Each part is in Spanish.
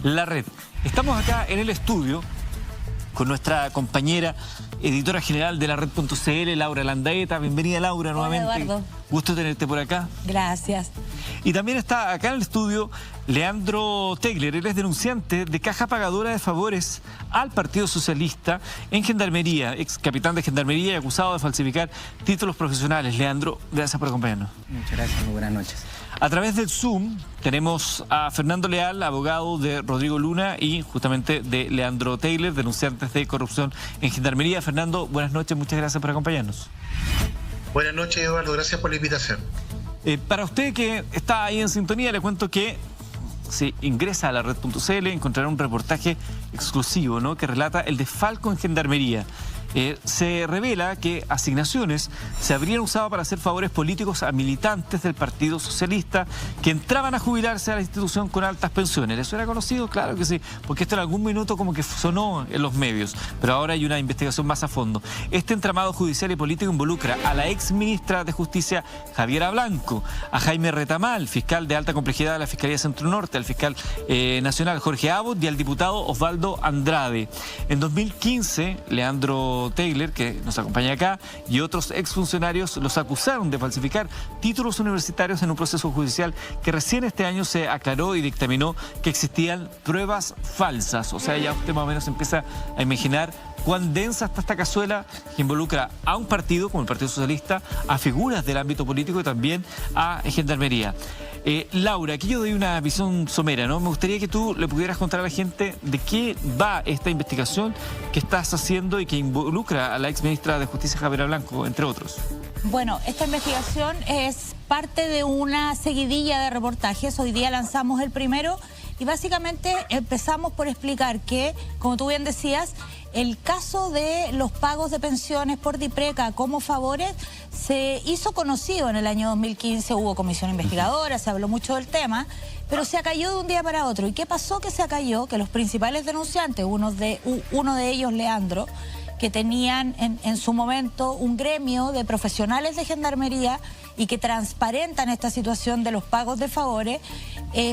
La Red. Estamos acá en el estudio con nuestra compañera editora general de la Red.cl, Laura Landaeta. Bienvenida, Laura, nuevamente. Hola, Eduardo. Gusto tenerte por acá. Gracias. Y también está acá en el estudio Leandro Tegler. Él es denunciante de caja pagadora de favores al Partido Socialista en Gendarmería, ex capitán de Gendarmería y acusado de falsificar títulos profesionales. Leandro, gracias por acompañarnos. Muchas gracias, muy buenas noches. A través del Zoom tenemos a Fernando Leal, abogado de Rodrigo Luna y justamente de Leandro Tegler, denunciantes de corrupción en Gendarmería. Fernando, buenas noches, muchas gracias por acompañarnos. Buenas noches, Eduardo, gracias por la invitación. Para usted que está ahí en sintonía, le cuento que si ingresa a la Red.cl encontrará un reportaje exclusivo, ¿no?, que relata el desfalco en Gendarmería. Se revela que asignaciones se habrían usado para hacer favores políticos a militantes del Partido Socialista que entraban a jubilarse a la institución con altas pensiones. ¿Eso era conocido? Claro que sí, porque esto en algún minuto como que sonó en los medios, pero ahora hay una investigación más a fondo. Este entramado judicial y político involucra a la ex ministra de Justicia, Javiera Blanco, a Jaime Retamal, fiscal de alta complejidad de la Fiscalía Centro Norte, al fiscal nacional Jorge Abbott y al diputado Osvaldo Andrade. En 2015, Leandro Tegler, que nos acompaña acá, y otros exfuncionarios los acusaron de falsificar títulos universitarios en un proceso judicial que recién este año se aclaró y dictaminó que existían pruebas falsas. O sea, ya usted más o menos empieza a imaginar cuán densa está esta cazuela que involucra a un partido como el Partido Socialista, a figuras del ámbito político y también a Gendarmería. Laura, aquí yo doy una visión somera, ¿no? Me gustaría que tú le pudieras contar a la gente de qué va esta investigación que estás haciendo y que involucra a la ex ministra de Justicia, Javiera Blanco, entre otros. Bueno, esta investigación es parte de una seguidilla de reportajes. Hoy día lanzamos el primero y básicamente empezamos por explicar que, como tú bien decías, el caso de los pagos de pensiones por DIPRECA como favores se hizo conocido en el año 2015, hubo comisión investigadora, se habló mucho del tema, pero se acalló de un día para otro. ¿Y qué pasó que se acalló? Que los principales denunciantes, uno de ellos, Leandro, que tenían en su momento un gremio de profesionales de Gendarmería y que transparentan esta situación de los pagos de favores,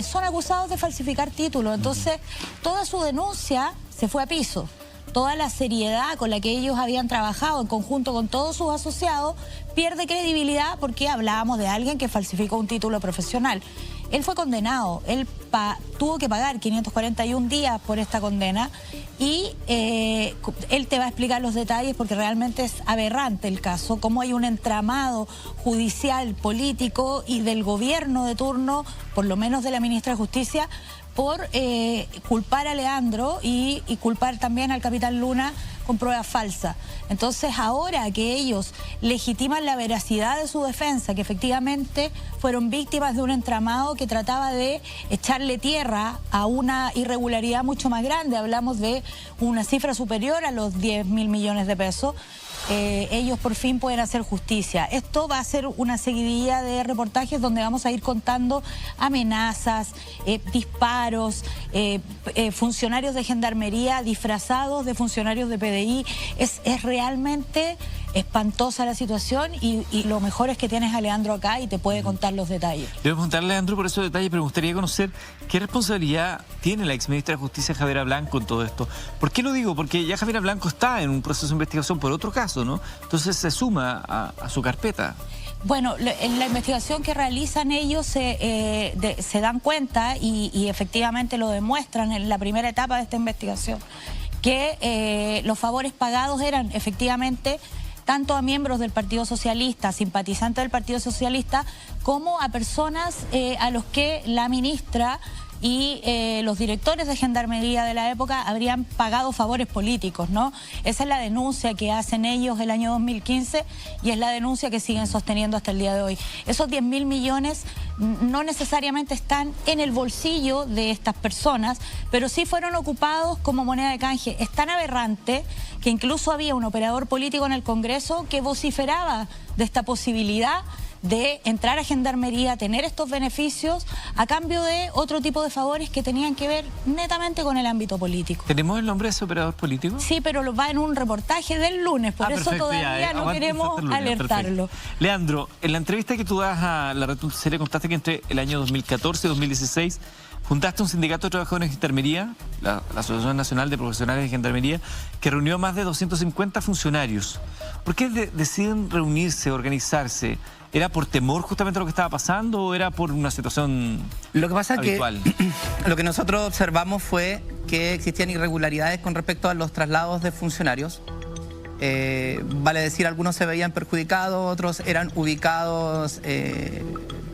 son acusados de falsificar títulos. Entonces, toda su denuncia se fue a piso. Toda la seriedad con la que ellos habían trabajado en conjunto con todos sus asociados pierde credibilidad porque hablábamos de alguien que falsificó un título profesional. Él fue condenado, él tuvo que pagar 541 días por esta condena y él te va a explicar los detalles porque realmente es aberrante el caso, cómo hay un entramado judicial, político y del gobierno de turno, por lo menos de la ministra de Justicia, por culpar a Leandro y culpar también al capitán Luna con pruebas falsas. Entonces, ahora que ellos legitiman la veracidad de su defensa, que efectivamente fueron víctimas de un entramado que trataba de echarle tierra a una irregularidad mucho más grande, hablamos de una cifra superior a los 10.000 millones de pesos, ellos por fin pueden hacer justicia. Esto va a ser una seguidilla de reportajes donde vamos a ir contando amenazas, disparos, funcionarios de Gendarmería disfrazados de funcionarios de PDI. Es realmente espantosa la situación y lo mejor es que tienes a Leandro acá y te puede contar los detalles. Le voy a preguntar a Leandro por esos detalles, pero me gustaría conocer qué responsabilidad tiene la exministra de Justicia, Javiera Blanco, en todo esto. ¿Por qué lo digo? Porque ya Javiera Blanco está en un proceso de investigación por otro caso, ¿no? Entonces se suma a su carpeta. Bueno, en la investigación que realizan ellos se dan cuenta y efectivamente lo demuestran en la primera etapa de esta investigación, que los favores pagados eran efectivamente tanto a miembros del Partido Socialista, simpatizantes del Partido Socialista, como a personas a los que la ministra y los directores de Gendarmería de la época habrían pagado favores políticos, ¿no? Esa es la denuncia que hacen ellos el año 2015 y es la denuncia que siguen sosteniendo hasta el día de hoy. Esos 10.000 millones no necesariamente están en el bolsillo de estas personas, pero sí fueron ocupados como moneda de canje. Es tan aberrante que incluso había un operador político en el Congreso que vociferaba de esta posibilidad de entrar a Gendarmería, tener estos beneficios a cambio de otro tipo de favores que tenían que ver netamente con el ámbito político. ¿Tenemos el nombre de ese operador político? Sí, pero lo va en un reportaje del lunes, por eso perfecto, todavía no queremos alertarlo. Perfecto. Leandro, en la entrevista que tú das a la Red.cl contaste que entre el año 2014 y 2016 Juntaste un sindicato de trabajadores de Gendarmería, la Asociación Nacional de Profesionales de Gendarmería, que reunió a más de 250 funcionarios. ¿Por qué deciden reunirse, organizarse? ¿Era por temor justamente a lo que estaba pasando o era por una situación Lo que pasa habitual? que lo que nosotros observamos fue que existían irregularidades con respecto a los traslados de funcionarios. Vale decir, algunos se veían perjudicados, otros eran ubicados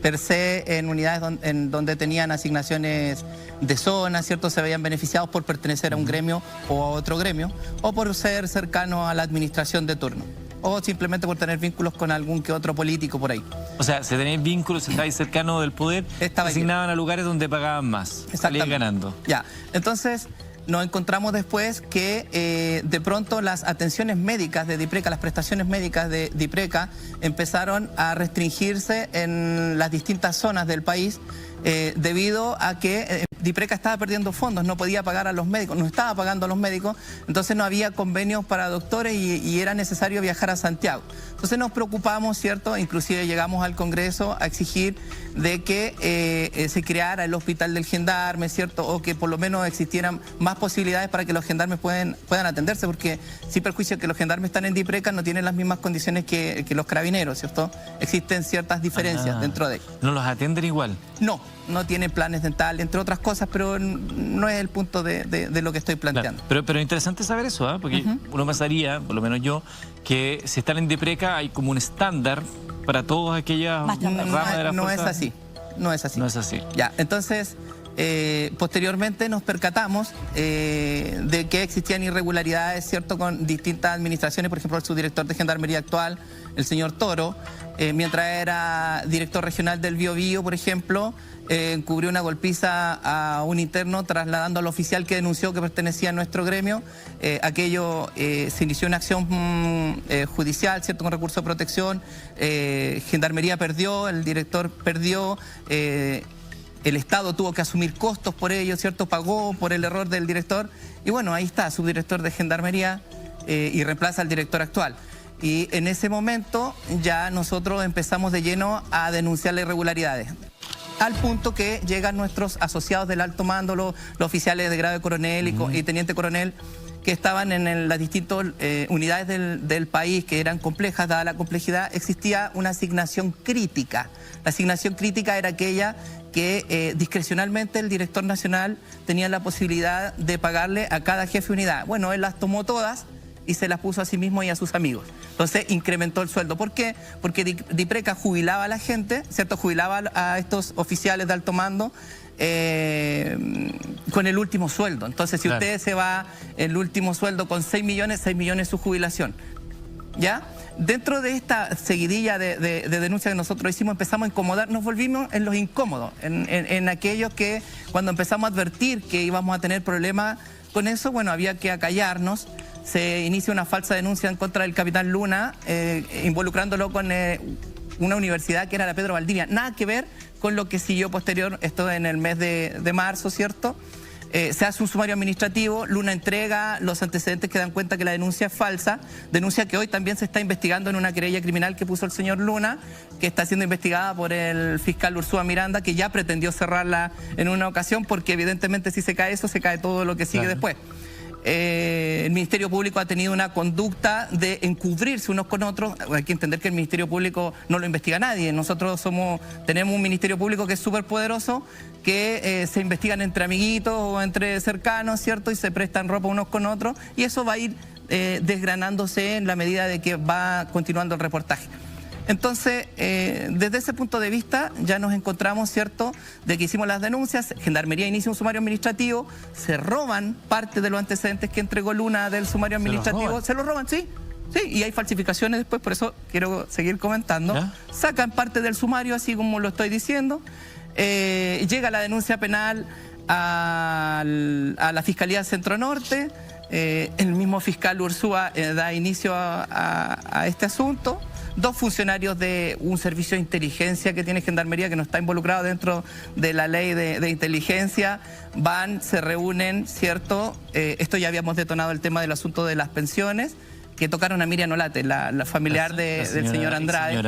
per se en unidades en donde tenían asignaciones de zona, ¿cierto? Se veían beneficiados por pertenecer a un gremio o a otro gremio, o por ser cercanos a la administración de turno, o simplemente por tener vínculos con algún que otro político por ahí. O sea, si tenéis vínculos, si estáis cercanos del poder, Estaba ahí. asignaban a lugares donde pagaban más, salían ganando. Ya, entonces nos encontramos después que de pronto las atenciones médicas de DIPRECA, las prestaciones médicas de DIPRECA empezaron a restringirse en las distintas zonas del país debido a que DIPRECA estaba perdiendo fondos, no podía pagar a los médicos, no estaba pagando a los médicos, entonces no había convenios para doctores y era necesario viajar a Santiago. Entonces nos preocupamos, ¿cierto? Inclusive llegamos al Congreso a exigir de que se creara el Hospital del Gendarme, ¿cierto? O que por lo menos existieran más posibilidades para que los gendarmes puedan atenderse, porque sin perjuicio que los gendarmes están en DIPRECA no tienen las mismas condiciones que los carabineros, ¿cierto? Existen ciertas diferencias dentro de ellos. ¿No los atienden igual? No tienen planes dentales, entre otras cosas, pero no es el punto de lo que estoy planteando. Claro, pero interesante saber eso, ¿eh? Porque uno pensaría, por lo menos yo, que si están en DIPRECA hay como un estándar para todas aquellas ramas de la no fuerza. es así, no es así. No es así. Ya, entonces, posteriormente nos percatamos de que existían irregularidades, ¿cierto?, con distintas administraciones, por ejemplo, el subdirector de Gendarmería actual, el señor Toro, mientras era director regional del Biobío, por ejemplo, encubrió una golpiza a un interno trasladando al oficial que denunció que pertenecía a nuestro gremio. Aquello se inició una acción judicial, ¿cierto?, con recurso de protección. Gendarmería perdió, el director perdió, el Estado tuvo que asumir costos por ello, ¿cierto?, pagó por el error del director. Y bueno, ahí está, subdirector de Gendarmería y reemplaza al director actual. Y en ese momento ya nosotros empezamos de lleno a denunciar las irregularidades, al punto que llegan nuestros asociados del alto mando, los oficiales de grado de coronel y teniente coronel, que estaban en las distintas unidades del país, que eran complejas. Dada la complejidad, existía una asignación crítica. La asignación crítica era aquella que discrecionalmente el director nacional tenía la posibilidad de pagarle a cada jefe de unidad. Bueno, él las tomó todas y se las puso a sí mismo y a sus amigos. Entonces incrementó el sueldo. ¿Por qué? Porque DIPRECA jubilaba a la gente, ¿cierto? Jubilaba a estos oficiales de alto mando con el último sueldo. Entonces, si usted se va el último sueldo con 6 millones su jubilación. ¿Ya? Dentro de esta seguidilla de denuncias que nosotros hicimos, empezamos a incomodar, nos volvimos en los incómodos, en aquellos que cuando empezamos a advertir que íbamos a tener problemas con eso, bueno, había que acallarnos. Se inicia una falsa denuncia en contra del capitán Luna, involucrándolo con una universidad que era la Pedro Valdivia. Nada que ver con lo que siguió posterior, esto en el mes de marzo, ¿cierto? Se hace un sumario administrativo, Luna entrega los antecedentes que dan cuenta que la denuncia es falsa, denuncia que hoy también se está investigando en una querella criminal que puso el señor Luna, que está siendo investigada por el fiscal Ursúa Miranda, que ya pretendió cerrarla en una ocasión, porque evidentemente si se cae eso, se cae todo lo que sigue después. El Ministerio Público ha tenido una conducta de encubrirse unos con otros. Hay que entender que el Ministerio Público no lo investiga nadie. Nosotros tenemos un Ministerio Público que es súper poderoso, que se investigan entre amiguitos o entre cercanos, ¿cierto? Y se prestan ropa unos con otros. Y eso va a ir desgranándose en la medida de que va continuando el reportaje. Entonces, desde ese punto de vista ya nos encontramos, ¿cierto?, de que hicimos las denuncias, Gendarmería inicia un sumario administrativo, se roban parte de los antecedentes que entregó Luna del sumario administrativo. ¿Se los roban? Sí, y hay falsificaciones después, por eso quiero seguir comentando. ¿Ya? Sacan parte del sumario, así como lo estoy diciendo. Llega la denuncia penal a la Fiscalía Centro Norte. El mismo fiscal Ursúa da inicio a este asunto. 2 funcionarios de un servicio de inteligencia que tiene Gendarmería, que no está involucrado dentro de la ley de inteligencia, se reúnen, ¿cierto? Esto ya habíamos detonado el tema del asunto de las pensiones, que tocaron a Miriam Olate, la familiar del señor Andrade.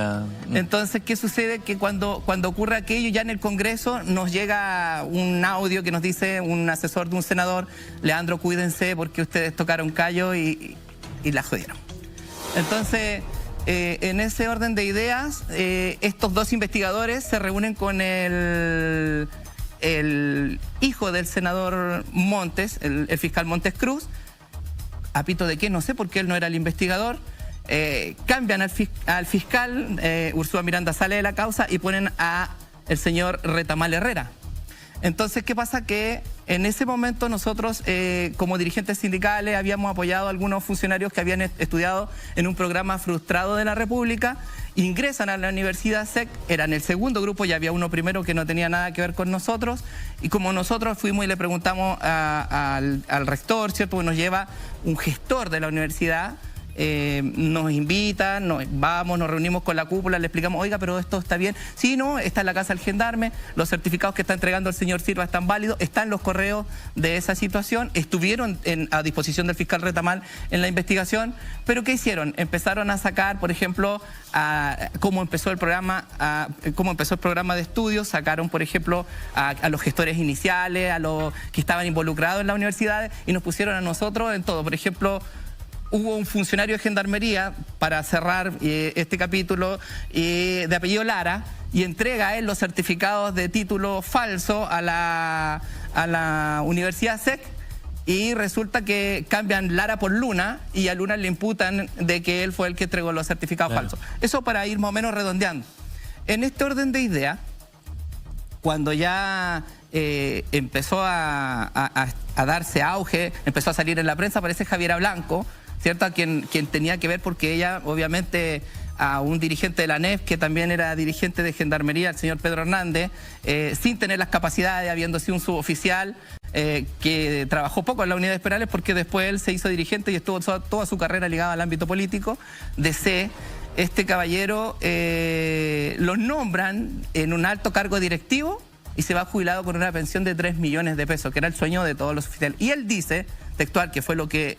Entonces, ¿qué sucede? Que cuando ocurre aquello, ya en el Congreso nos llega un audio que nos dice un asesor de un senador: Leandro, cuídense porque ustedes tocaron callo y la jodieron. Entonces, en ese orden de ideas, estos dos investigadores se reúnen con el hijo del senador Montes, el fiscal Montes Cruz. ¿A pito de qué? No sé, porque él no era el investigador. Cambian al fiscal, Ursúa Miranda sale de la causa y ponen a el señor Retamal Herrera. Entonces, ¿qué pasa? Que en ese momento nosotros, como dirigentes sindicales, habíamos apoyado a algunos funcionarios que habían estudiado en un programa frustrado de la República, ingresan a la Universidad SEC, eran el segundo grupo, ya había uno primero que no tenía nada que ver con nosotros, y como nosotros fuimos y le preguntamos al rector, ¿cierto? Nos lleva un gestor de la universidad, nos invitan, nos reunimos con la cúpula, le explicamos: oiga, pero esto está bien. Sí, no, está en la casa del gendarme, los certificados que está entregando el señor Silva están válidos, están los correos de esa situación, estuvieron a disposición del fiscal Retamal en la investigación, pero ¿qué hicieron? Empezaron a sacar, por ejemplo, cómo empezó el programa de estudios, sacaron, por ejemplo, a los gestores iniciales, a los que estaban involucrados en las universidades, y nos pusieron a nosotros en todo. Por ejemplo, hubo un funcionario de Gendarmería, para cerrar este capítulo, de apellido Lara, y entrega a él los certificados de título falso a la Universidad SEC, y resulta que cambian Lara por Luna, y a Luna le imputan de que él fue el que entregó los certificados falsos. Eso para ir más o menos redondeando. En este orden de ideas, cuando ya empezó a darse auge, empezó a salir en la prensa, aparece Javiera Blanco, ¿cierto? Quien tenía que ver, porque ella, obviamente, a un dirigente de la ANEF, que también era dirigente de Gendarmería, el señor Pedro Hernández, sin tener las capacidades, habiendo sido un suboficial, que trabajó poco en las unidades penales, porque después él se hizo dirigente y estuvo toda su carrera ligada al ámbito político. Este caballero los nombran en un alto cargo directivo y se va jubilado con una pensión de 3 millones de pesos, que era el sueño de todos los oficiales. Y él dice, textual, que fue lo que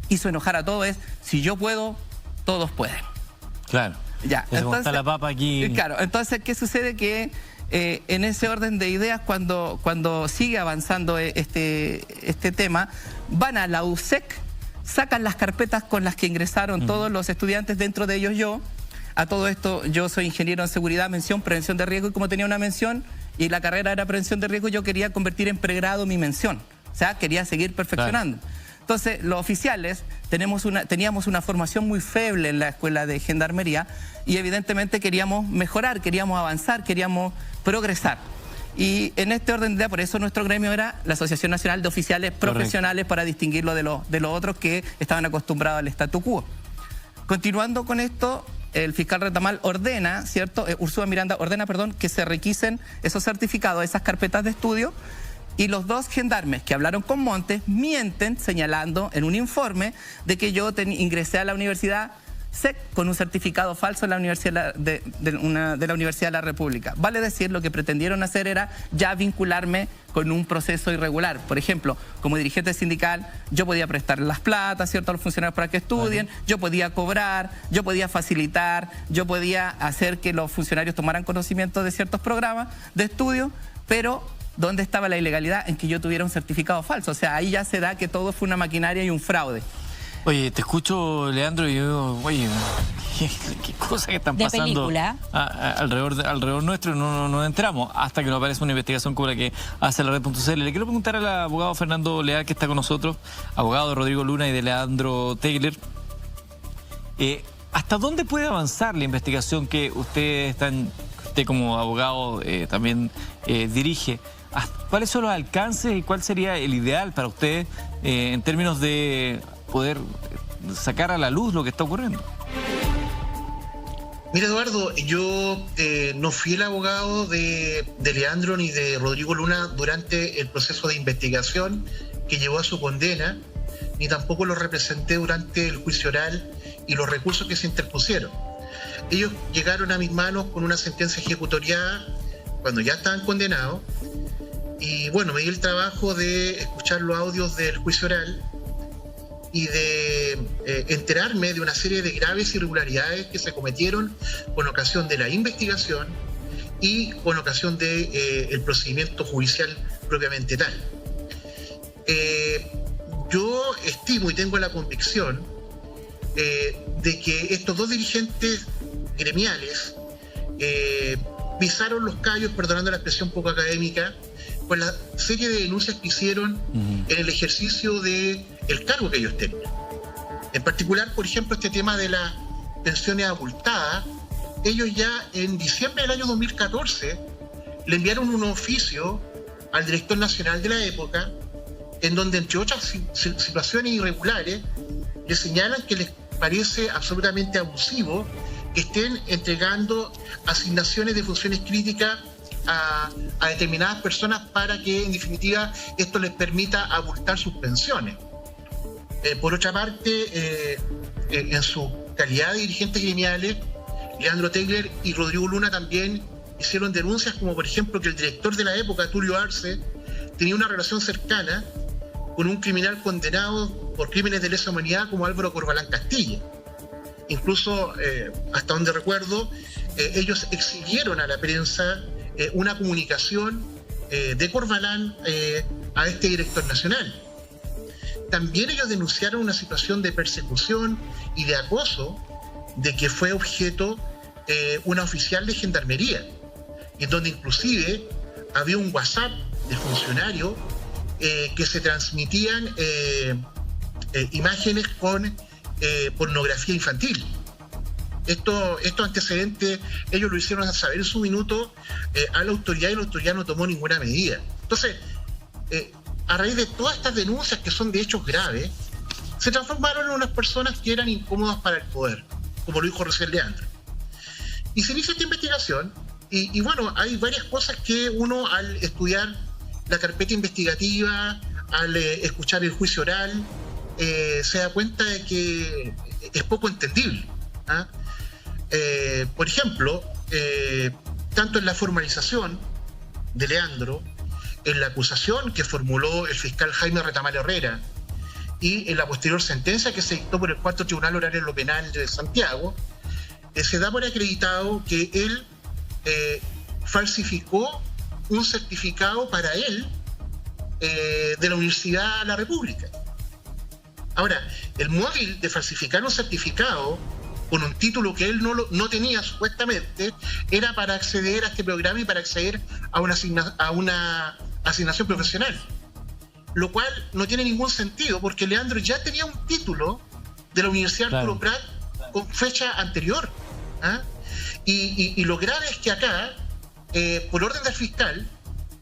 hizo enojar a todos, es: si yo puedo, todos pueden. Claro. Ya. Entonces, está la papa aquí. Claro. Entonces, ¿qué sucede? Que en ese orden de ideas, cuando sigue avanzando este tema, van a la USEC, sacan las carpetas con las que ingresaron todos los estudiantes, dentro de ellos yo. A todo esto, yo soy ingeniero en seguridad, mención prevención de riesgo, y como tenía una mención y la carrera era prevención de riesgo, yo quería convertir en pregrado mi mención. O sea, quería seguir perfeccionando. Claro. Entonces, los oficiales teníamos una formación muy feble en la escuela de Gendarmería, y evidentemente queríamos mejorar, queríamos avanzar, queríamos progresar. Y en este orden de ideas, por eso nuestro gremio era la Asociación Nacional de Oficiales Profesionales, para distinguirlo de los otros que estaban acostumbrados al statu quo. Continuando con esto, el fiscal Retamal ordena, ¿cierto? Ursúa Miranda ordena, que se requisen esos certificados, esas carpetas de estudio. Y los dos gendarmes que hablaron con Montes mienten, señalando en un informe de que yo ingresé a la Universidad SEC con un certificado falso en la Universidad de la Universidad de la República. Vale decir, lo que pretendieron hacer era ya vincularme con un proceso irregular. Por ejemplo, como dirigente sindical, yo podía prestar las platas, ¿cierto?, a los funcionarios para que estudien, yo podía cobrar, yo podía facilitar, yo podía hacer que los funcionarios tomaran conocimiento de ciertos programas de estudio, pero ¿dónde estaba la ilegalidad? En que yo tuviera un certificado falso. O sea, ahí ya se da que todo fue una maquinaria y un fraude. Oye, te escucho, Leandro, y yo digo, oye, qué cosas que están pasando alrededor nuestro, y no nos enteramos hasta que nos aparece una investigación como la que hace la red.cl. Le quiero preguntar al abogado Fernando Leal, que está con nosotros, abogado de Rodrigo Luna y de Leandro Tegler, ¿hasta dónde puede avanzar la investigación que usted como abogado también dirige? ¿Cuáles son los alcances y cuál sería el ideal para usted en términos de poder sacar a la luz lo que está ocurriendo? Mira, Eduardo, yo no fui el abogado de Leandro ni de Rodrigo Luna durante el proceso de investigación que llevó a su condena, ni tampoco lo representé durante el juicio oral y los recursos que se interpusieron. Ellos llegaron a mis manos con una sentencia ejecutoriada cuando ya estaban condenados, y bueno, me di el trabajo de escuchar los audios del juicio oral, y de enterarme de una serie de graves irregularidades que se cometieron con ocasión de la investigación y con ocasión del procedimiento judicial propiamente tal. Yo estimo y tengo la convicción de que estos dos dirigentes gremiales pisaron los callos, perdonando la expresión poco académica, con la serie de denuncias que hicieron en el ejercicio del cargo que ellos tenían. En particular, por ejemplo, este tema de las pensiones abultadas. Ellos ya en diciembre del año 2014 le enviaron un oficio al director nacional de la época, en donde, entre otras situaciones irregulares, le señalan que les parece absolutamente abusivo que estén entregando asignaciones de funciones críticas a determinadas personas para que, en definitiva, esto les permita abultar sus pensiones. Por otra parte, en su calidad de dirigentes gremiales, Leandro Tegler y Rodrigo Luna también hicieron denuncias, como por ejemplo que el director de la época, Tulio Arce, tenía una relación cercana con un criminal condenado por crímenes de lesa humanidad como Álvaro Corbalán Castilla. Incluso, hasta donde recuerdo, ellos exhibieron a la prensa una comunicación de Corbalán a este director nacional. También ellos denunciaron una situación de persecución y de acoso de que fue objeto una oficial de gendarmería, en donde inclusive había un WhatsApp de funcionario que se transmitían imágenes con pornografía infantil. Estos antecedentes ellos lo hicieron saber en su minuto a la autoridad, y la autoridad no tomó ninguna medida. Entonces, a raíz de todas estas denuncias, que son de hechos graves, se transformaron en unas personas que eran incómodas para el poder, como lo dijo recién Leandro. Y se inicia esta investigación, y bueno, hay varias cosas que uno, al estudiar la carpeta investigativa, al escuchar el juicio oral, se da cuenta de que es poco entendible. Por ejemplo, tanto en la formalización de Leandro, en la acusación que formuló el fiscal Jaime Retamal Herrera y en la posterior sentencia que se dictó por el Cuarto Tribunal Oral en lo Penal de Santiago, se da por acreditado que él falsificó un certificado para él de la Universidad de la República. Ahora, el móvil de falsificar un certificado con un título que él no tenía supuestamente era para acceder a este programa y para acceder a una asignación profesional, lo cual no tiene ningún sentido, porque Leandro ya tenía un título de la Universidad Arturo Prat con fecha anterior. Y lo grave es que acá, por orden del fiscal,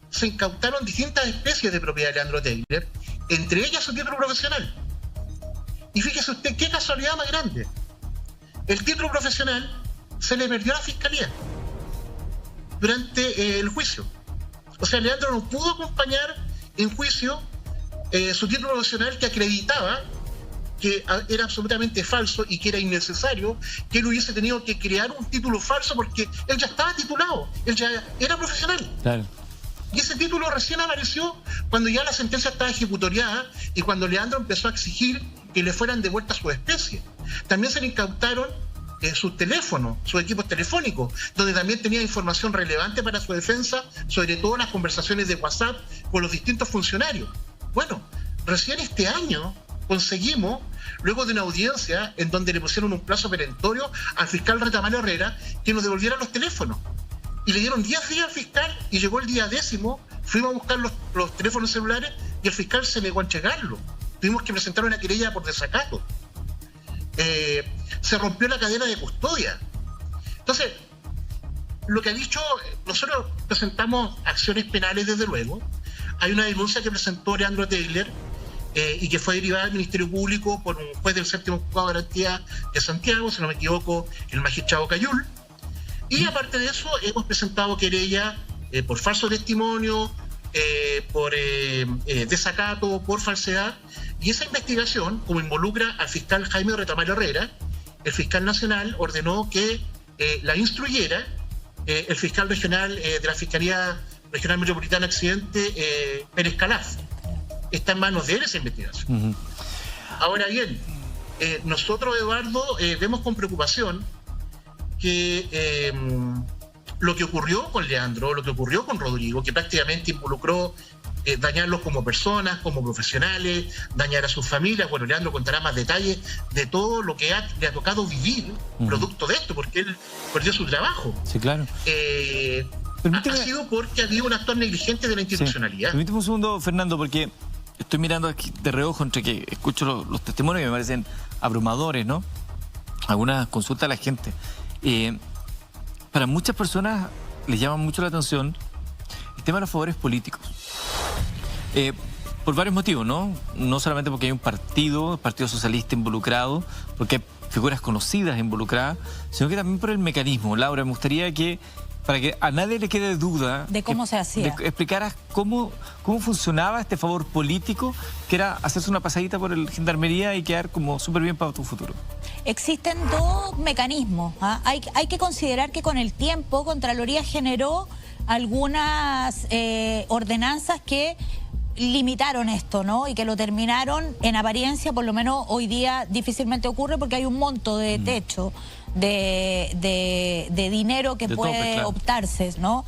se incautaron distintas especies de propiedad de Leandro Tegler, entre ellas su título profesional. Y fíjese usted qué casualidad más grande. El título profesional se le perdió a la fiscalía durante el juicio. O sea, Leandro no pudo acompañar en juicio su título profesional, que acreditaba que era absolutamente falso y que era innecesario que él hubiese tenido que crear un título falso, porque él ya estaba titulado, él ya era profesional. Claro. Y ese título recién apareció cuando ya la sentencia estaba ejecutoriada y cuando Leandro empezó a exigir que le fueran devueltas sus especies. También se le incautaron sus teléfonos, sus equipos telefónicos, donde también tenía información relevante para su defensa, sobre todo las conversaciones de WhatsApp con los distintos funcionarios. Bueno, recién este año conseguimos, luego de una audiencia en donde le pusieron un plazo perentorio al fiscal Retamal Herrera, que nos devolviera los teléfonos. Y le dieron 10 días al fiscal, y llegó el día 10º, fuimos a buscar los teléfonos celulares y el fiscal se negó a entregarlo. Tuvimos que presentar una querella por desacato. Se rompió la cadena de custodia. Entonces, lo que ha dicho, nosotros presentamos acciones penales, desde luego. Hay una denuncia que presentó Leandro Tegler y que fue derivada al Ministerio Público por un juez del 7º Juzgado de Garantía de Santiago, si no me equivoco, el magistrado Cayul. Y aparte de eso, hemos presentado querella por falso testimonio, por desacato, por falsedad. Y esa investigación, como involucra al fiscal Jaime Retamal Herrera, el fiscal nacional ordenó que la instruyera el fiscal regional de la Fiscalía Regional Metropolitana Occidente, Pérez Calaf. Está en manos de él esa investigación. Ahora bien, nosotros, Eduardo, vemos con preocupación que lo que ocurrió con Leandro, lo que ocurrió con Rodrigo, que prácticamente involucró dañarlos como personas, como profesionales, dañar a sus familias. Bueno, Leandro contará más detalles de todo lo que le ha tocado vivir producto de esto, porque él perdió su trabajo. Sí, claro. Ha sido porque había un actor negligente de la institucionalidad. Sí. Permíteme un segundo, Fernando, porque estoy mirando aquí de reojo entre que escucho los testimonios y me parecen abrumadores, ¿no? Algunas consultas a la gente. Para muchas personas les llama mucho la atención el tema de los favores políticos. Por varios motivos, ¿no? No solamente porque hay un partido, el Partido Socialista involucrado, porque hay figuras conocidas involucradas, sino que también por el mecanismo. Laura, me gustaría que, para que a nadie le quede duda, de cómo se hacía, explicaras cómo funcionaba este favor político, que era hacerse una pasadita por el Gendarmería y quedar como súper bien para tu futuro. Existen dos mecanismos. Hay que considerar que con el tiempo Contraloría generó algunas ordenanzas que limitaron esto, ¿no? Y que lo terminaron en apariencia, por lo menos hoy día difícilmente ocurre porque hay un monto de techo de dinero que puede optarse, ¿no?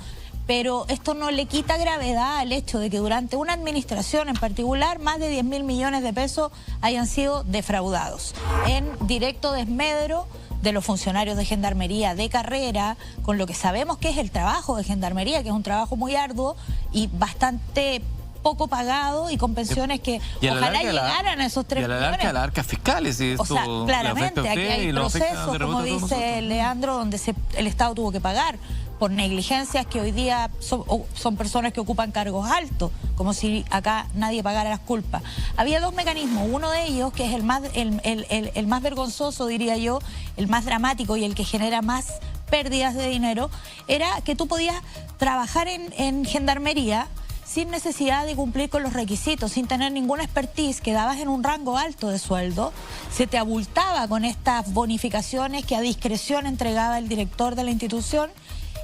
Pero esto no le quita gravedad al hecho de que durante una administración en particular más de 10.000 millones de pesos hayan sido defraudados en directo desmedro de los funcionarios de Gendarmería de carrera, con lo que sabemos que es el trabajo de Gendarmería, que es un trabajo muy arduo y bastante poco pagado y con pensiones que ojalá llegaran a esos 3 millones. Y a las arcas fiscales. Si esto, o sea, claramente, aquí hay procesos, como dice Leandro, donde el Estado tuvo que pagar por negligencias que hoy día son personas que ocupan cargos altos, como si acá nadie pagara las culpas. Había dos mecanismos, uno de ellos, que es el más vergonzoso, diría yo, el más dramático y el que genera más pérdidas de dinero, era que tú podías trabajar en Gendarmería sin necesidad de cumplir con los requisitos, sin tener ninguna expertise, quedabas en un rango alto de sueldo, se te abultaba con estas bonificaciones que a discreción entregaba el director de la institución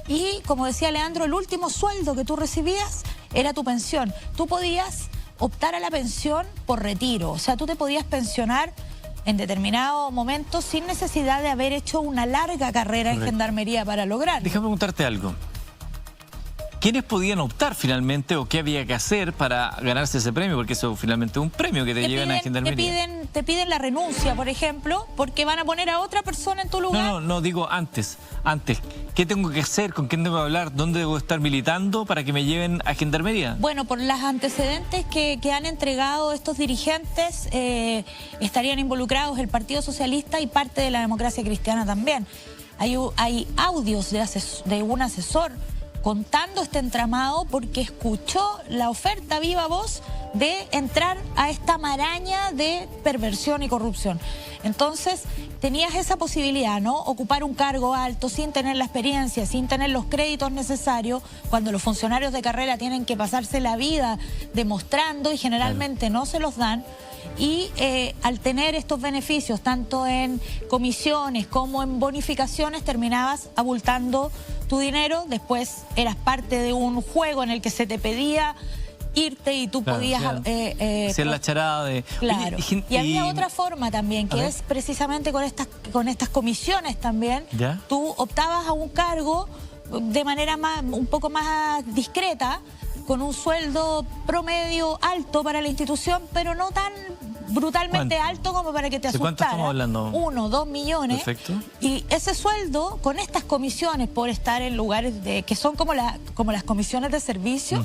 y, como decía Leandro, el último sueldo que tú recibías era tu pensión. Tú podías optar a la pensión por retiro, o sea, tú te podías pensionar en determinado momento sin necesidad de haber hecho una larga carrera en Gendarmería para lograrlo. Déjame preguntarte algo. ¿Quiénes podían optar finalmente o qué había que hacer para ganarse ese premio? Porque eso finalmente es un premio que te llevan a Gendarmería. Te piden la renuncia, por ejemplo, porque van a poner a otra persona en tu lugar. No, digo antes. ¿Qué tengo que hacer? ¿Con quién debo hablar? ¿Dónde debo estar militando para que me lleven a Gendarmería? Bueno, por los antecedentes que han entregado estos dirigentes, estarían involucrados el Partido Socialista y parte de la Democracia Cristiana también. Hay audios de un asesor contando este entramado porque escuchó la oferta viva voz de entrar a esta maraña de perversión y corrupción. Entonces, tenías esa posibilidad, ¿no? Ocupar un cargo alto sin tener la experiencia, sin tener los créditos necesarios, cuando los funcionarios de carrera tienen que pasarse la vida demostrando y generalmente no se los dan. Y al tener estos beneficios, tanto en comisiones como en bonificaciones, terminabas abultando tu dinero. Después eras parte de un juego en el que se te pedía irte y tú podías hacer la charada de... Claro. Y había otra forma también, que es precisamente con estas comisiones también. ¿Ya? Tú optabas a un cargo de manera un poco más discreta, con un sueldo promedio alto para la institución, pero no tan brutalmente alto como para que te asustara. ¿De cuánto estamos hablando? 1, 2 millones. Perfecto. Y ese sueldo, con estas comisiones por estar en lugares que son como las comisiones de servicio,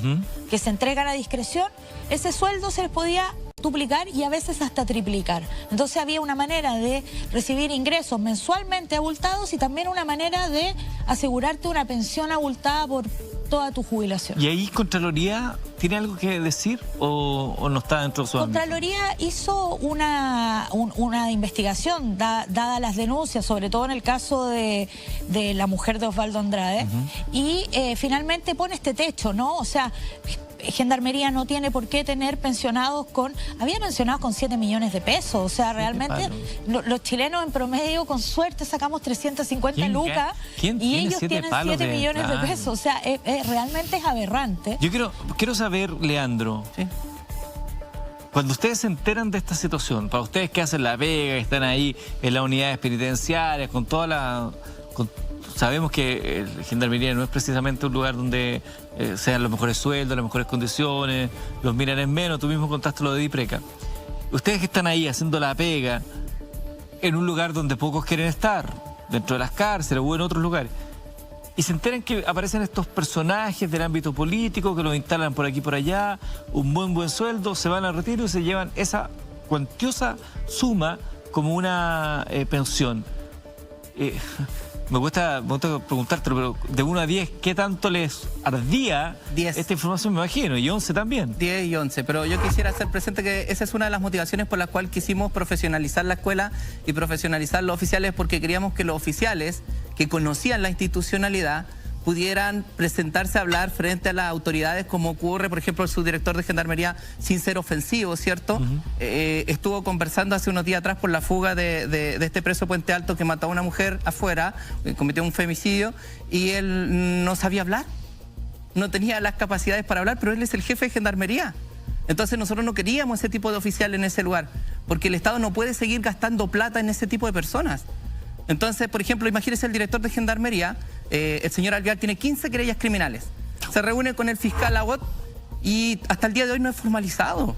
que se entregan a discreción, ese sueldo se les podía duplicar y a veces hasta triplicar. Entonces había una manera de recibir ingresos mensualmente abultados y también una manera de asegurarte una pensión abultada por toda tu jubilación. ¿Y ahí Contraloría tiene algo que decir o no está dentro de su ámbito? Contraloría hizo una investigación, dadas las denuncias, sobre todo en el caso de la mujer de Osvaldo Andrade, y finalmente pone este techo, ¿no? O sea, Gendarmería no tiene por qué tener pensionados había pensionados con 7 millones de pesos, o sea, realmente los chilenos en promedio con suerte sacamos 350 lucas y ellos tienen 7 millones de pesos, o sea, realmente es aberrante. Yo quiero saber, Leandro, Cuando ustedes se enteran de esta situación, para ustedes que hacen la pega, que están ahí en las unidades penitenciarias, con toda la... sabemos que Gendarmería no es precisamente un lugar donde sean los mejores sueldos, las mejores condiciones, los miran en menos, tú mismo contaste lo de Dipreca. Ustedes que están ahí haciendo la pega en un lugar donde pocos quieren estar, dentro de las cárceles o en otros lugares, y se enteran que aparecen estos personajes del ámbito político que los instalan por aquí y por allá, un buen sueldo, se van al retiro y se llevan esa cuantiosa suma como una pensión. Me gusta preguntártelo, pero de 1 a 10, ¿qué tanto les ardía 10. esta información, me imagino? Y 11 también. 10 y 11, pero yo quisiera hacer presente que esa es una de las motivaciones por las cuales quisimos profesionalizar la escuela y profesionalizar los oficiales, porque queríamos que los oficiales que conocían la institucionalidad pudieran presentarse a hablar frente a las autoridades, como ocurre, por ejemplo, el subdirector de Gendarmería, sin ser ofensivo, ¿cierto? Estuvo conversando hace unos días atrás por la fuga de este preso Puente Alto que mató a una mujer afuera, cometió un femicidio, y él no sabía hablar, no tenía las capacidades para hablar, pero él es el jefe de Gendarmería. Entonces nosotros no queríamos ese tipo de oficial en ese lugar, porque el Estado no puede seguir gastando plata en ese tipo de personas. Entonces, por ejemplo, imagínese el director de Gendarmería, el señor Alvear, tiene 15 querellas criminales. Se reúne con el fiscal Agot y hasta el día de hoy no es formalizado.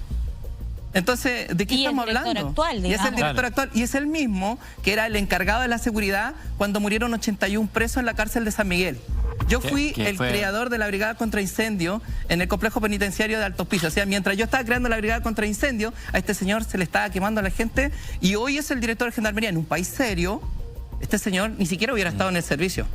Entonces, ¿de qué estamos hablando? Actual, y es el director actual, y es el mismo que era el encargado de la seguridad cuando murieron 81 presos en la cárcel de San Miguel. Yo fui el creador de la Brigada contra Incendio en el complejo penitenciario de Alto Hospicio. O sea, mientras yo estaba creando la Brigada contra Incendio, a este señor se le estaba quemando a la gente, y hoy es el director de Gendarmería en un país serio. Este señor ni siquiera hubiera estado en el servicio.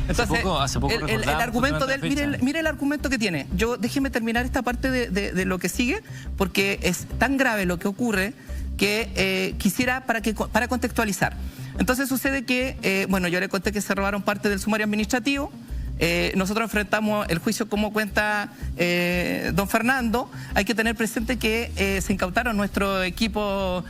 Entonces, hace poco el argumento de él, mire el argumento que tiene. Déjeme terminar esta parte de lo que sigue, porque es tan grave lo que ocurre que quisiera para contextualizar. Entonces sucede que, bueno, yo le conté que se robaron parte del sumario administrativo. Nosotros enfrentamos el juicio como cuenta don Fernando. Hay que tener presente que se incautaron nuestro equipo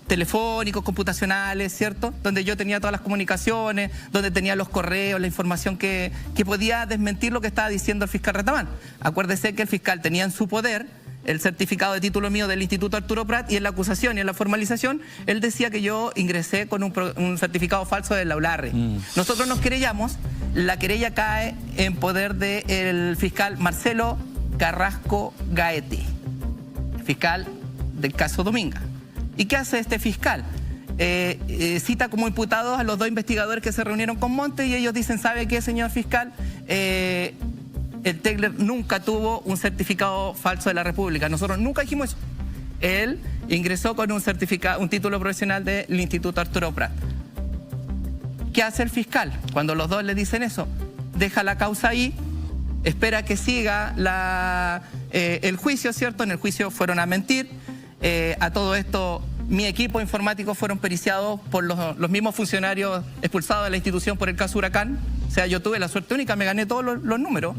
telefónico, computacionales, ¿cierto? Donde yo tenía todas las comunicaciones, donde tenía los correos, la información que podía desmentir lo que estaba diciendo el fiscal Retamán. Acuérdese que el fiscal tenía en su poder el certificado de título mío del Instituto Arturo Prat, y en la acusación y en la formalización él decía que yo ingresé con un certificado falso de la ULARRE. Nosotros nos querellamos, la querella cae en poder del fiscal Marcelo Carrasco Gaete, fiscal del caso Dominga. ¿Y qué hace este fiscal? Cita como imputados a los 2 investigadores que se reunieron con Montes, y ellos dicen, ¿sabe qué, señor fiscal? El Tegler nunca tuvo un certificado falso de la República. Nosotros nunca dijimos eso. Él ingresó con un título profesional del Instituto Arturo Prat. ¿Qué hace el fiscal? Cuando los 2 le dicen eso, deja la causa ahí, espera que siga el juicio, ¿cierto? En el juicio fueron a mentir. A todo esto, mi equipo informático fueron periciados por los mismos funcionarios expulsados de la institución por el caso Huracán. O sea, yo tuve la suerte única, me gané todos los números.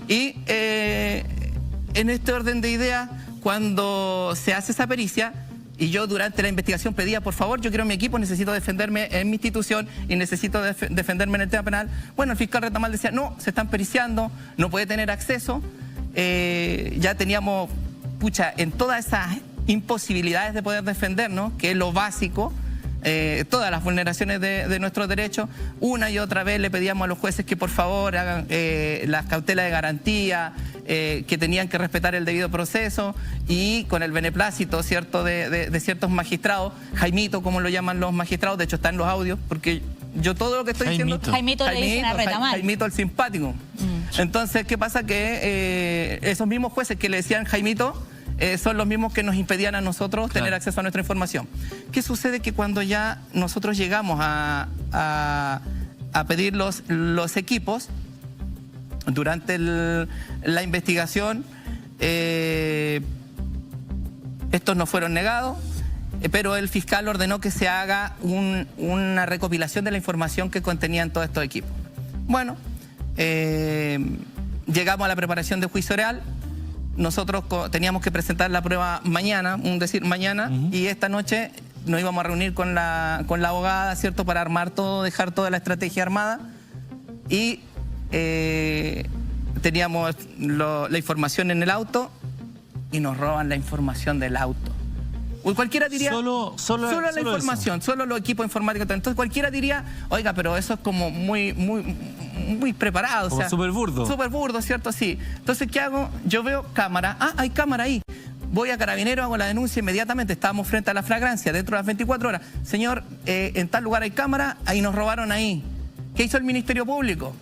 Y en este orden de ideas, cuando se hace esa pericia, y yo durante la investigación pedía, por favor, yo quiero mi equipo, necesito defenderme en mi institución y necesito defenderme en el tema penal. Bueno, el fiscal Retamal decía, no, se están periciando, no puede tener acceso. Ya teníamos, en todas esas imposibilidades de poder defendernos, que es lo básico, todas las vulneraciones de nuestros derechos. Una y otra vez le pedíamos a los jueces que por favor hagan las cautelas de garantía, que tenían que respetar el debido proceso, y con el beneplácito, ¿cierto?, de ciertos magistrados, Jaimito, como lo llaman los magistrados, de hecho está en los audios, porque yo todo lo que estoy diciendo... Jaimito le dicen a Retamal. Jaimito el simpático. Entonces, ¿qué pasa? Que esos mismos jueces que le decían Jaimito son los mismos que nos impedían a nosotros tener acceso a nuestra información. ¿Qué sucede? Que cuando ya nosotros llegamos a pedir los equipos, durante la investigación, estos no fueron negados, pero el fiscal ordenó que se haga una recopilación de la información que contenían todos estos equipos. Bueno, llegamos a la preparación de juicio oral. Nosotros teníamos que presentar la prueba mañana, mañana, y esta noche nos íbamos a reunir con la abogada, ¿cierto?, para armar todo, dejar toda la estrategia armada, y teníamos la información en el auto, y nos roban la información del auto. Cualquiera diría, solo la información, eso. Solo los equipos informáticos. Entonces cualquiera diría, oiga, pero eso es como muy preparado. Como súper burdo. Súper burdo, ¿cierto? Sí. Entonces, ¿qué hago? Yo veo cámara. Ah, hay cámara ahí. Voy a Carabineros, hago la denuncia inmediatamente. Estábamos frente a la flagrancia, dentro de las 24 horas. Señor, en tal lugar hay cámara, ahí nos robaron ahí. ¿Qué hizo el Ministerio Público?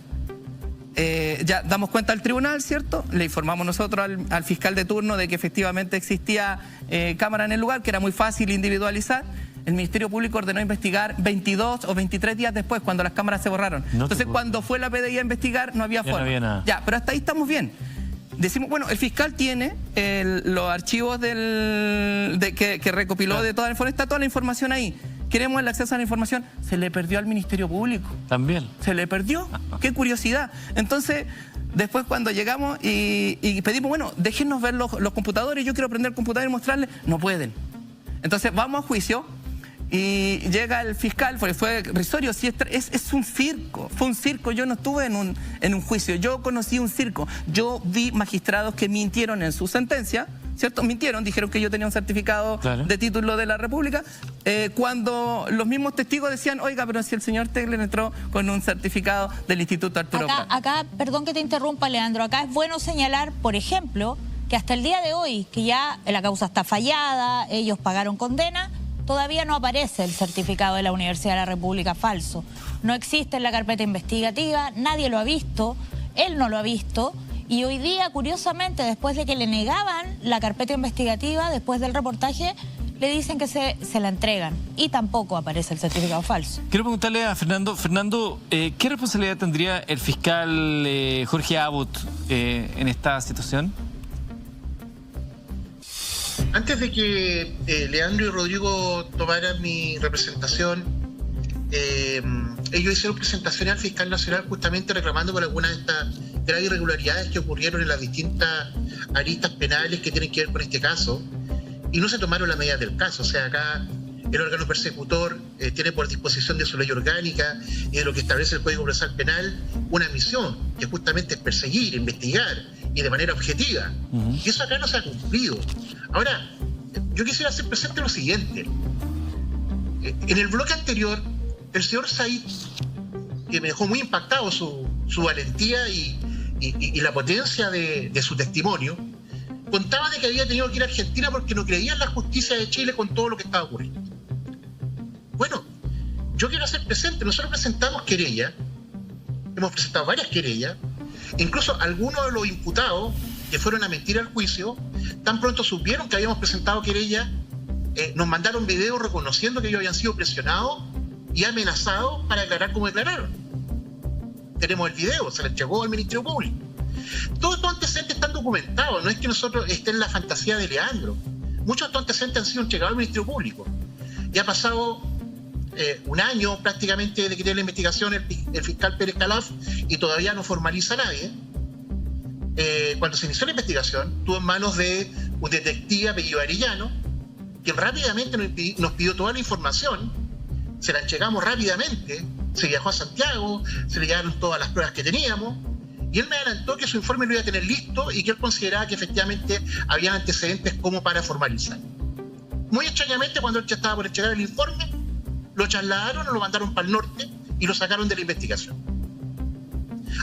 Ya damos cuenta al tribunal, ¿cierto? Le informamos nosotros al fiscal de turno de que efectivamente existía cámara en el lugar, que era muy fácil individualizar. El Ministerio Público ordenó investigar 22 o 23 días después, cuando las cámaras se borraron. Entonces, cuando fue la PDI a investigar, no había forma. No había nada. Ya, pero hasta ahí estamos bien. Decimos, bueno, el fiscal tiene los archivos que recopiló de toda la información, está toda la información ahí. Queremos el acceso a la información. Se le perdió al Ministerio Público. También. Se le perdió. Qué curiosidad. Entonces, después cuando llegamos y pedimos, bueno, déjenos ver los computadores, yo quiero prender el computador y mostrarles. No pueden. Entonces vamos a juicio y llega el fiscal, porque fue risorio, sí, es un circo. Fue un circo. Yo no estuve en un juicio. Yo conocí un circo. Yo vi magistrados que mintieron en su sentencia, ¿cierto? Mintieron, dijeron que yo tenía un certificado de título de la República, cuando los mismos testigos decían, oiga, pero si el señor Tegler entró con un certificado del Instituto Arturo Prat. Acá, perdón que te interrumpa, Leandro, acá es bueno señalar, por ejemplo, que hasta el día de hoy, que ya la causa está fallada, ellos pagaron condena, todavía no aparece el certificado de la Universidad de la República falso. No existe en la carpeta investigativa, nadie lo ha visto, él no lo ha visto. Y hoy día, curiosamente, después de que le negaban la carpeta investigativa, después del reportaje, le dicen que se la entregan. Y tampoco aparece el certificado falso. Quiero preguntarle a Fernando. Fernando, ¿qué responsabilidad tendría el fiscal Jorge Abbott en esta situación? Antes de que Leandro y Rodrigo tomaran mi representación, ellos hicieron presentaciones al fiscal nacional justamente reclamando por algunas de estas graves irregularidades que ocurrieron en las distintas aristas penales que tienen que ver con este caso, y no se tomaron las medidas del caso. O sea, acá el órgano persecutor tiene por disposición de su ley orgánica y de lo que establece el Código Procesal Penal una misión que justamente es perseguir, investigar y de manera objetiva. Y eso acá no se ha cumplido. Ahora, yo quisiera hacer presente lo siguiente. En el bloque anterior, el señor Said, que me dejó muy impactado su valentía y la potencia de su testimonio, contaba de que había tenido que ir a Argentina porque no creía en la justicia de Chile con todo lo que estaba ocurriendo. Bueno, yo quiero hacer presente, nosotros presentamos querella, hemos presentado varias querellas, incluso algunos de los imputados que fueron a mentir al juicio, tan pronto supieron que habíamos presentado querella, nos mandaron videos reconociendo que ellos habían sido presionados y amenazados para declarar como declararon. Tenemos el video, se le entregó al Ministerio Público. Todos estos antecedentes están documentados, no es que nosotros estén en la fantasía de Leandro. Muchos de estos antecedentes han sido entregados al Ministerio Público. Ya ha pasado un año prácticamente de que tiene la investigación el fiscal Pérez Calaf y todavía no formaliza a nadie. Cuando se inició la investigación, estuvo en manos de un detective apellido Arellano, quien rápidamente nos pidió toda la información, se la entregamos rápidamente, se viajó a Santiago, se le llegaron todas las pruebas que teníamos, y él me adelantó que su informe lo iba a tener listo y que él consideraba que efectivamente había antecedentes como para formalizar. Muy extrañamente, cuando él ya estaba por entregar el informe, lo trasladaron o lo mandaron para el norte y lo sacaron de la investigación.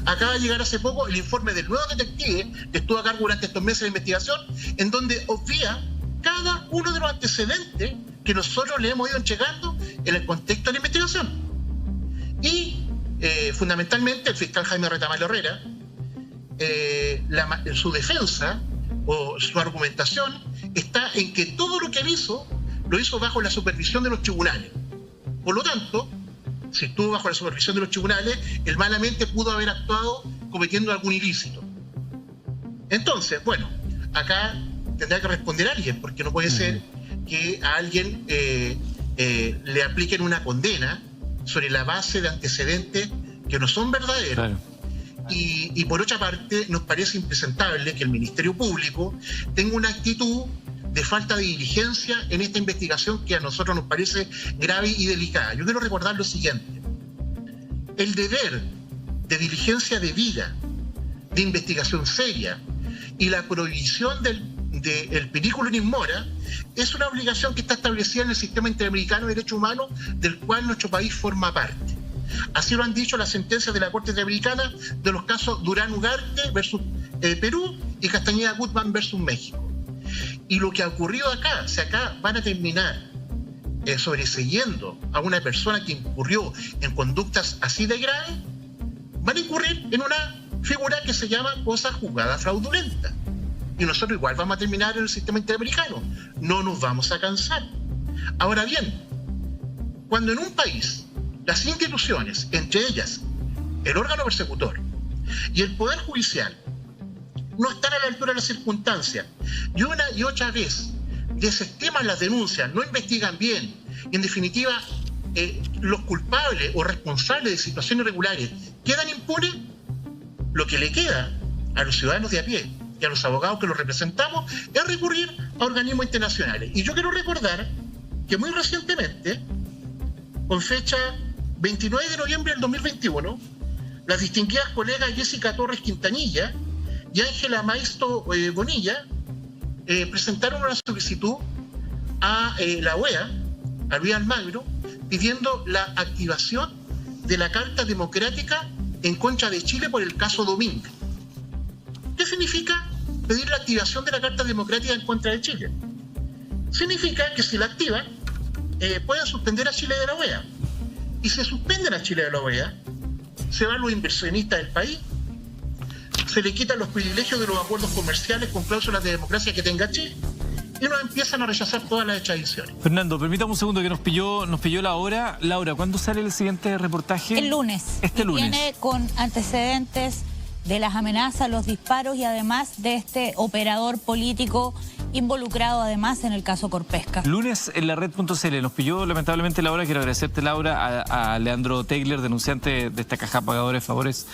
Acaba de llegar hace poco el informe del nuevo detective que estuvo a cargo durante estos meses de investigación, en donde obvia cada uno de los antecedentes que nosotros le hemos ido entregando en el contexto de la investigación. Y fundamentalmente el fiscal Jaime Retamal Herrera, su defensa o su argumentación está en que todo lo que él hizo, lo hizo bajo la supervisión de los tribunales. Por lo tanto, si estuvo bajo la supervisión de los tribunales, él malamente pudo haber actuado cometiendo algún ilícito. Entonces, bueno, acá tendrá que responder alguien, porque no puede ser que a alguien le apliquen una condena sobre la base de antecedentes que no son verdaderos. Claro. Y por otra parte, nos parece impresentable que el Ministerio Público tenga una actitud de falta de diligencia en esta investigación que a nosotros nos parece grave y delicada. Yo quiero recordar lo siguiente. El deber de diligencia debida, de investigación seria y la prohibición del película Luis Mora es una obligación que está establecida en el sistema interamericano de derechos humanos del cual nuestro país forma parte. Así lo han dicho las sentencias de la Corte Interamericana de los casos Durán Ugarte versus Perú y Castañeda Guzmán versus México. Y lo que ha ocurrido acá, si acá van a terminar sobreseyendo a una persona que incurrió en conductas así de graves, van a incurrir en una figura que se llama cosa juzgada fraudulenta. Y nosotros igual vamos a terminar en el sistema interamericano. No nos vamos a cansar. Ahora bien, cuando en un país las instituciones, entre ellas el órgano persecutor y el Poder Judicial, no están a la altura de las circunstancias y una y otra vez desestiman las denuncias, no investigan bien y en definitiva los culpables o responsables de situaciones irregulares quedan impunes, lo que le queda a los ciudadanos de a pie y a los abogados que los representamos es recurrir a organismos internacionales. Y yo quiero recordar que muy recientemente, con fecha 29 de noviembre del 2021, las distinguidas colegas Jessica Torres Quintanilla y Ángela Maestro Bonilla presentaron una solicitud a la OEA, a Luis Almagro, pidiendo la activación de la Carta Democrática en contra de Chile por el caso Domínguez. ¿Qué significa pedir la activación de la Carta Democrática en contra de Chile? Significa que si la activan, pueden suspender a Chile de la OEA. Y si suspenden a Chile de la OEA, se van los inversionistas del país, se le quitan los privilegios de los acuerdos comerciales con cláusulas de democracia que tenga Chile y nos empiezan a rechazar todas las extradiciones. Fernando, permítame un segundo que nos pilló la hora. Laura, ¿cuándo sale el siguiente reportaje? El lunes. Este lunes. Viene con antecedentes de las amenazas, los disparos y además de este operador político involucrado además en el caso Corpesca. Lunes en la red.cl. Nos pilló lamentablemente la hora. Quiero agradecerte, Laura, a Leandro Tegler, denunciante de esta caja pagadores de favores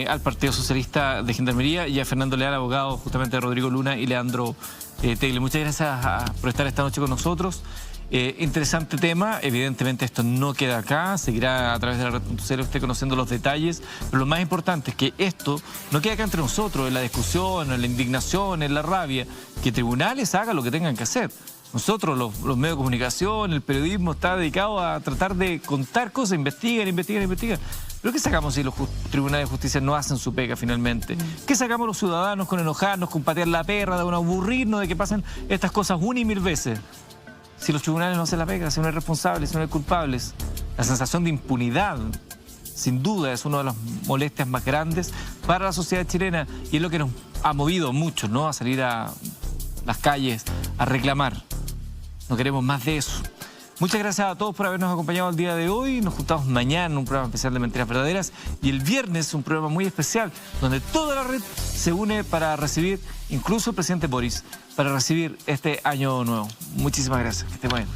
al Partido Socialista de Gendarmería, y a Fernando Leal, abogado justamente de Rodrigo Luna y Leandro Tegler. Muchas gracias por estar esta noche con nosotros. Interesante tema, evidentemente esto no queda acá, seguirá a través de la red.cl usted conociendo los detalles, pero lo más importante es que esto no queda acá entre nosotros, en la discusión, en la indignación, en la rabia, que tribunales hagan lo que tengan que hacer. Nosotros, los medios de comunicación, el periodismo está dedicado a tratar de contar cosas, investigan. ¿Pero qué sacamos si los tribunales de justicia no hacen su pega finalmente? ¿Qué sacamos los ciudadanos con enojarnos, con patear la perra, de aburrirnos de que pasen estas cosas una y mil veces? Si los tribunales no hacen la pega, si no hay responsables, si no hay culpables. La sensación de impunidad, sin duda, es una de las molestias más grandes para la sociedad chilena y es lo que nos ha movido mucho, ¿no? A salir a las calles, a reclamar. No queremos más de eso. Muchas gracias a todos por habernos acompañado el día de hoy. Nos juntamos mañana en un programa especial de Mentiras Verdaderas y el viernes un programa muy especial donde toda la red se une para recibir, incluso el presidente Boris, para recibir este año nuevo. Muchísimas gracias. Que esté bien.